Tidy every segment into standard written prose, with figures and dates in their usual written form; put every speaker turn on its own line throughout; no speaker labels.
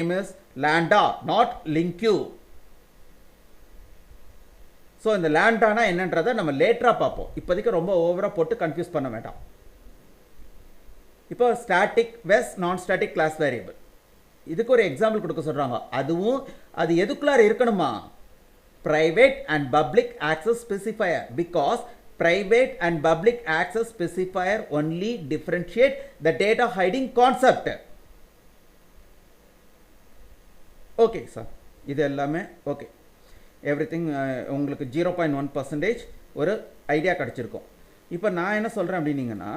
name is lambda, not linq. So இந்த லேண்டானா என்னன்றதை நம்ம லேட்டராக பார்ப்போம். இப்போதைக்கு ரொம்ப ஓவராக போட்டு கன்ஃபியூஸ் பண்ண வேண்டாம். இப்போ ஸ்டாட்டிக் வெஸ் நான் ஸ்டாட்டிக் கிளாஸ் வேரியபிள், இதுக்கு ஒரு எக்ஸாம்பிள் கொடுக்க சொல்கிறாங்க. அதுவும் அது எதுக்குள்ளார இருக்கணுமா? private and public access specifier, because private and public access specifier only differentiate the data hiding concept. Okay sir, இது எல்லாமே ஓகே. எவ்ரிதிங் உங்களுக்கு 0.1% ஒரு ஐடியா கிடச்சிருக்கும். இப்போ நான் என்ன சொல்கிறேன் அப்படின்னீங்கன்னா,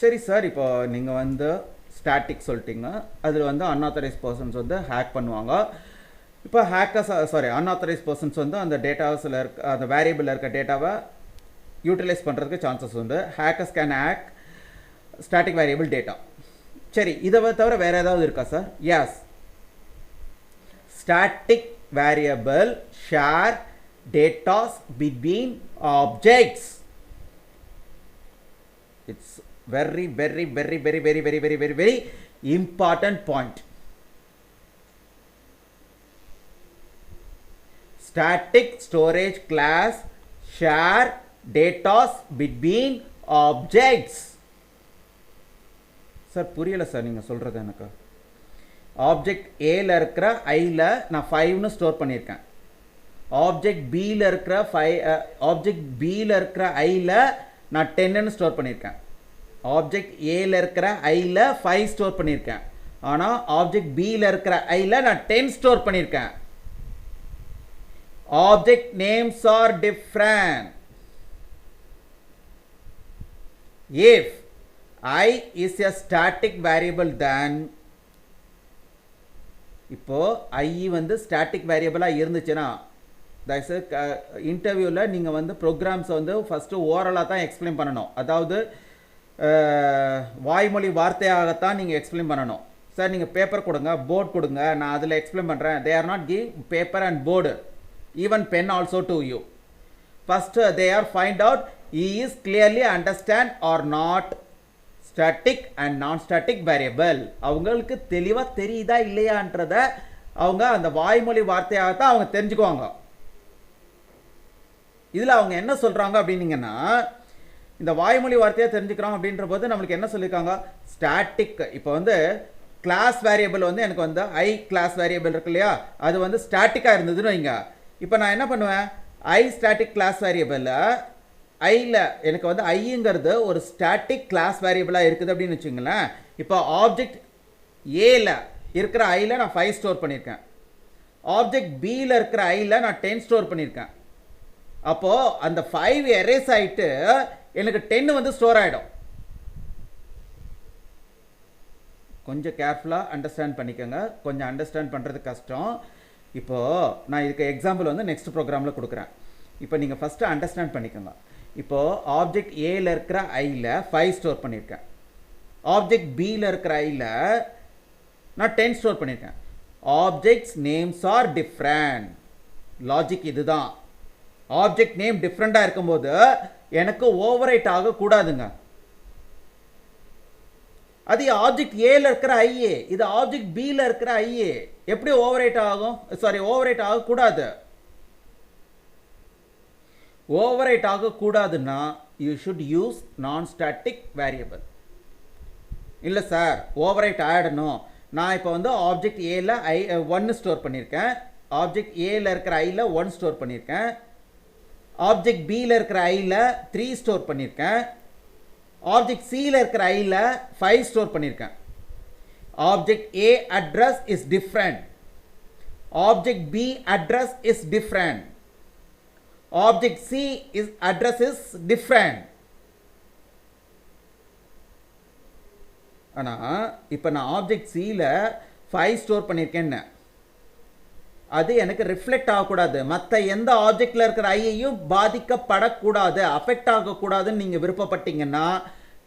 சரி சார், இப்போ நீங்கள் வந்து ஸ்டாட்டிக் சொல்லிட்டீங்க, அதில் வந்து அன்ஆத்தரைஸ் பர்சன்ஸ் வந்து ஹேக் பண்ணுவாங்க. இப்போ ஹேக்கர்ஸ் அன்ஆத்தரைஸ் பர்சன்ஸ் வந்து அந்த டேட்டாஸில் இருக்க அந்த வேரியபிளில் இருக்க டேட்டாவை யூட்டிலைஸ் பண்ணுறதுக்கு சான்சஸ் உண்டு. Hackers can hack static variable data. சரி, இதை தவிர வேறு ஏதாவது இருக்கா sir? Yes, static variable share data between objects. It's very important point. Static storage class share data between objects. Sir புரியல சார் நீங்கள் சொல்கிறது எனக்கு. ஆப்ஜெக்ட் ஏல இருக்கிற ஐயில் நான் 5ன்னு ஸ்டோர் பண்ணியிருக்கேன். ஆப்ஜெக்ட் பியில் இருக்கிற ஐயில் நான் 10ன்னு ஸ்டோர் பண்ணியிருக்கேன். ஆப்ஜெக்ட் ஏல இருக்கிற ஐயில் 5 ஸ்டோர் பண்ணியிருக்கேன். ஆனால் ஆப்ஜெக்ட் பியில் இருக்கிற ஐயில் நான் 10 ஸ்டோர் பண்ணியிருக்கேன். Object names are different. If I is a static variable, then இப்போ ஐ வந்து ஸ்டாட்டிக் வேரியபிளாக இருந்துச்சுன்னா, தட்ஸ் இன்டர்வியூவில் நீங்கள் வந்து ப்ரோக்ராம்ஸை வந்து ஃபஸ்ட்டு ஓரலாக தான் எக்ஸ்பிளைன் பண்ணணும். அதாவது வாய்மொழி வார்த்தையாகத்தான் நீங்கள் எக்ஸ்பிளைன் பண்ணணும். சார் நீங்கள் பேப்பர் கொடுங்க, போர்டு கொடுங்க, நான் அதில் எக்ஸ்பிளைன் பண்ணுறேன். They are not give paper and board, even pen also to you. First they are find out he is clearly understand or not static and non static variable. அவங்களுக்கு தெளிவாக தெரியுதா இல்லையான்றத அவங்க அந்த வாய்மொழி வார்த்தையாகத்தான் அவங்க தெரிஞ்சுக்குவாங்க. இதில் அவங்க என்ன சொல்கிறாங்க அப்படின்னீங்கன்னா, இந்த வாய்மொழி வார்த்தையாக தெரிஞ்சுக்கிறோம் அப்படின்ற போது நம்மளுக்கு என்ன சொல்லியிருக்காங்க? ஸ்டாட்டிக், இப்போ வந்து கிளாஸ் வேரியபிள் வந்து எனக்கு வந்து ஐ கிளாஸ் வேரியபிள் இருக்கு இல்லையா, அது வந்து ஸ்டாட்டிக்காக இருந்ததுன்னு வைங்க. இப்போ நான் என்ன பண்ணுவேன்? ஐ ஸ்டாட்டிக் கிளாஸ் வேரியபிளில் ஐயில் எனக்கு வந்து ஐங்கிறது ஒரு ஸ்டாட்டிக் கிளாஸ் வேரியபிளாக இருக்குது அப்படின்னு வச்சுங்களேன். இப்போ ஆப்ஜெக்ட் ஏல இருக்கிற ஐயில் நான் 5 ஸ்டோர் பண்ணியிருக்கேன். ஆப்ஜெக்ட் பியில் இருக்கிற ஐயில் நான் 10 ஸ்டோர் பண்ணியிருக்கேன். அப்போது அந்த 5 எரேஸ் ஆகிட்டு எனக்கு 10 வந்து ஸ்டோர் ஆகிடும். கொஞ்சம் கேர்ஃபுல்லாக அண்டர்ஸ்டாண்ட் பண்ணிக்கோங்க. கொஞ்சம் அண்டர்ஸ்டாண்ட் பண்ணுறது கஷ்டம். இப்போது நான் இதுக்கு எக்ஸாம்பிள் வந்து நெக்ஸ்ட் ப்ரோக்ராமில் கொடுக்குறேன். இப்போ நீங்கள் ஃபஸ்ட்டு அண்டர்ஸ்டாண்ட் பண்ணிக்கோங்க. இப்போது ஆப்ஜெக்ட் ஏல இருக்கிற ஐயில் 5 ஸ்டோர் பண்ணியிருக்கேன். ஆப்ஜெக்ட் பியில் இருக்கிற ஐயில் நான் 10 ஸ்டோர் பண்ணியிருக்கேன். Objects names are different. Logic இதுதான். ஆப்ஜெக்ட் நேம் டிஃப்ரெண்ட்டாக இருக்கும்போது எனக்கு ஓவர் ரைட் ஆகக்கூடாதுங்க. அது ஆப்ஜெக்ட் ஏல இருக்கிற ஐஏ, இது ஆப்ஜெக்ட் பியில் இருக்கிற ஐஏ, எப்படி ஓவர் ரைட் ஆகும்? ஓவர் ரைட் ஆகக்கூடாது. ஓவர் ரைட் ஆகக்கூடாதுன்னா you should use non static variable. இல்லை சார், ஓவர் ரைட் ஆகிடணும். நான் இப்போ வந்து ஆப்ஜெக்ட் ஏல 1 ஸ்டோர் பண்ணியிருக்கேன். ஆப்ஜெக்ட் ஏல இருக்கிற ஐயில் 1 ஸ்டோர் பண்ணியிருக்கேன். ஆப்ஜெக்ட் பியில் இருக்கிற ஐயில் 3 ஸ்டோர் பண்ணியிருக்கேன். ஆப்ஜெக்ட் சியில் இருக்கிற ஐயில் 5 ஸ்டோர் பண்ணியிருக்கேன். Object A address is different. Object B address is different. Object C is address is different. ஆனால் இப்போ நான் ஆப்ஜெக்ட் சியில் 5 ஸ்டோர் பண்ணியிருக்கேன்னு அது எனக்கு ரிஃப்ளெக்ட் ஆகக்கூடாது. மற்ற எந்த ஆப்ஜெக்டில் இருக்கிற ஐயையும் பாதிக்கப்படக்கூடாது, அஃபெக்ட் ஆகக்கூடாதுன்னு நீங்கள் விருப்பப்பட்டீங்கன்னா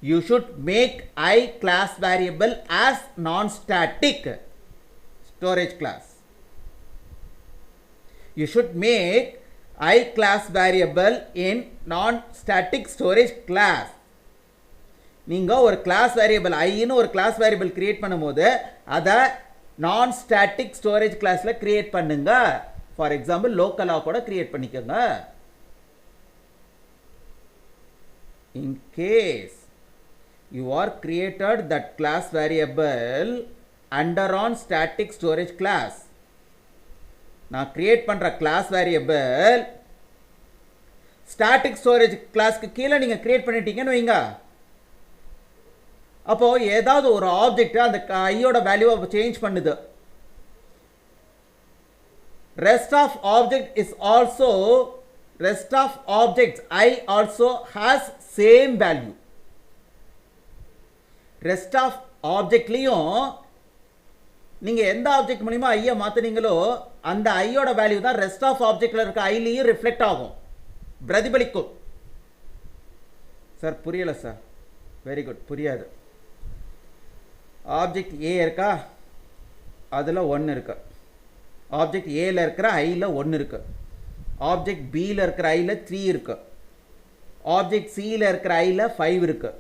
you should make I class variable as non static storage class. You should make I class variable in non-static storage class. நீங்கள் ஒரு கிளாஸ் வேரியபிள் ஐன்னு ஒரு கிளாஸ் வேரியபிள் கிரியேட் பண்ணும்போது அதை நான் ஸ்டாட்டிக் ஸ்டோரேஜ் கிளாஸில் கிரியேட் பண்ணுங்க. ஃபார் எக்ஸாம்பிள் லோக்கலாக கூட கிரியேட் பண்ணிக்கோங்க. In case you are created that class variable under on static storage class, நான் கிரியேட் பண்ற கிளாஸ் வேரியபிள் ஸ்டாட்டிக் ஸ்டோரேஜ் கிளாஸ்க்கு கீழே நீங்க கிரியேட் பண்ணிட்டீங்கன்னு வைங்க. அப்போ ஏதாவது ஒரு ஆப்ஜெக்ட் அந்த ஐயோட வேல்யூவை சேஞ்ச் பண்ணுது. Rest of object is also rest of objects I also has same value. Rest of ஆப்ஜெக்ட்லையும் நீங்கள் எந்த ஆப்ஜெக்ட் மூலிமா ஐயை மாற்றினீங்களோ அந்த ஐயோட வேல்யூ தான் ரெஸ்ட் ஆஃப் ஆப்ஜெக்டில் இருக்க ஐலையும் ரிஃப்ளெக்ட் ஆகும், பிரதிபலிக்கும். சார் புரியலை சார்? வெரி குட், புரியாது. ஆப்ஜெக்ட் ஏ இருக்கா, அதில் 1 இருக்கு. ஆப்ஜெக்ட் ஏல இருக்கிற ஐயில் 1 இருக்கு. ஆப்ஜெக்ட் பியில் இருக்கிற ஐயில் 3 இருக்கு. ஆப்ஜெக்ட் சியில் இருக்கிற ஐயில் 5 இருக்கு.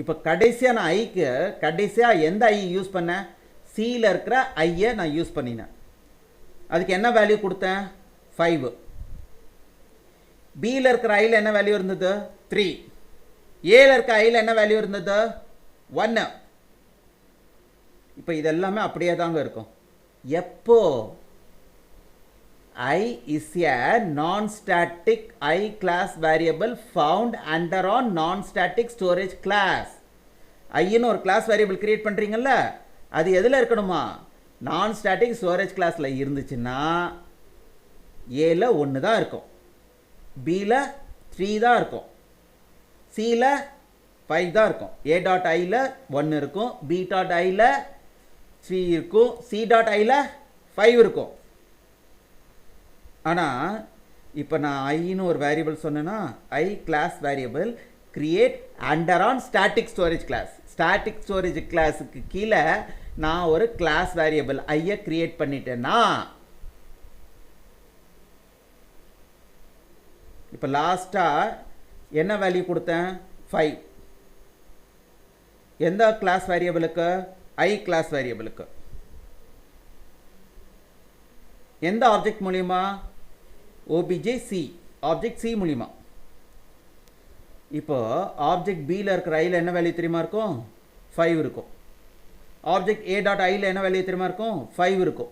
இப்போ கடைசியாக நான் ஐக்கு கடைசியாக எந்த ஐ யூஸ் பண்ணேன்? சியில் இருக்கிற ஐயை நான் யூஸ் பண்ணினேன். அதுக்கு என்ன வேல்யூ கொடுத்தேன்? 5. பியில் இருக்கிற ஐயில் என்ன வேல்யூ இருந்தது? 3. ஏல இருக்க ஐயில் என்ன வேல்யூ இருந்தது? 1. இப்போ இதெல்லாமே அப்படியே தாங்க இருக்கும். எப்போ I is a non-static I class variable found under on non-static storage class. ஐன்னு ஒரு கிளாஸ் வேரியபிள் கிரியேட் பண்ணுறீங்கல்ல, அது எதில் இருக்கணுமா? non-static storage classல இருந்துச்சுன்னா ஏல 1 தான் இருக்கும், பியில் 3 தான் இருக்கும், சியில் 5 தான் இருக்கும், ஏ டாட் ஐயில் 1 இருக்கும், பி டாட் ஐயில் 3 இருக்கும், சி டாட் ஐயில் 5 இருக்கும். ஆனால் இப்போ நான் ஐன்னு ஒரு வேரியபிள் சொன்னேன்னா I class variable create under on static storage class. Static storage கிளாஸுக்கு கீழே நான் ஒரு கிளாஸ் வேரியபிள் ஐயை கிரியேட் பண்ணிட்டேன்னா இப்போ லாஸ்ட்டாக என்ன வேல்யூ கொடுத்தேன்? 5. எந்த கிளாஸ் வேரியபிளுக்கு? ஐ கிளாஸ் வேரியபிளுக்கு. எந்த ஆப்ஜெக்ட் மூலியமா? obj c, ஆப்ஜெக்ட் c மூலியமா. இப்போ ஆப்ஜெக்ட் பியில் இருக்கிற ஐயில் என்ன வேல்யூ தெரியுமா இருக்கும்? 5 இருக்கும். ஆப்ஜெக்ட் ஏ டாட் ஐயில் என்ன வேல்யூ தெரியுமா இருக்கும்? 5 இருக்கும்.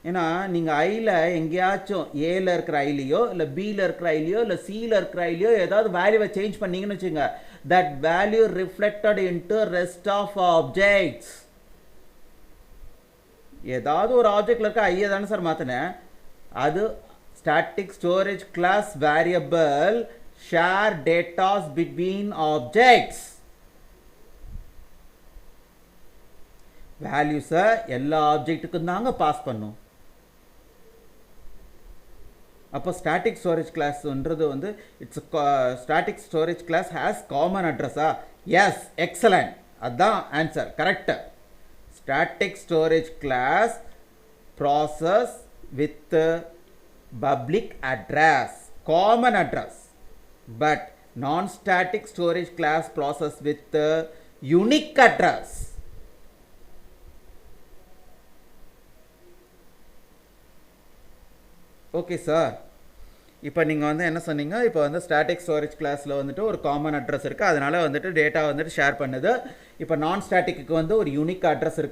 ஏன்னா நீங்கள் ஐயில் எங்கேயாச்சும் ஏல இருக்கிற ஐலையோ இல்லை பியில் இருக்கிற ஐலையோ இல்லை சியில் இருக்கிற ஐலையோ ஏதாவது வேல்யூவை சேஞ்ச் பண்ணீங்கன்னு வச்சுங்க, that value reflected into rest of objects. ஏதாவது ஒரு ஆப்ஜெக்டில் இருக்க ஐயை தானே சார் மாற்றினேன், அது static storage class variable share datas between objects. வேல்யூஸை எல்லா ஆப்ஜெக்ட்டுக்கும் தாங்க பாஸ் பண்ணும். அப்போ ஸ்டாட்டிக் ஸ்டோரேஜ் கிளாஸ்ன்றது வந்து it's static storage class has common அட்ரஸா? எஸ், எக்ஸலண்ட், அதுதான் answer, correct. Static storage class process with public address, common address, but non-static storage class process with unique address. Okay sir. இப்போ நீங்கள் வந்து என்ன சொன்னீங்க? இப்போ வந்து ஸ்டாட்டிக் ஸ்டோரேஜ் கிளாஸில் வந்துட்டு ஒரு காமன் அட்ரஸ் இருக்குது, அதனால் வந்துட்டு டேட்டா வந்துட்டு ஷேர் பண்ணுது. இப்போ நான் ஸ்டாட்டிக்கு வந்து ஒரு யூனிக் அட்ரஸ் இருக்குது.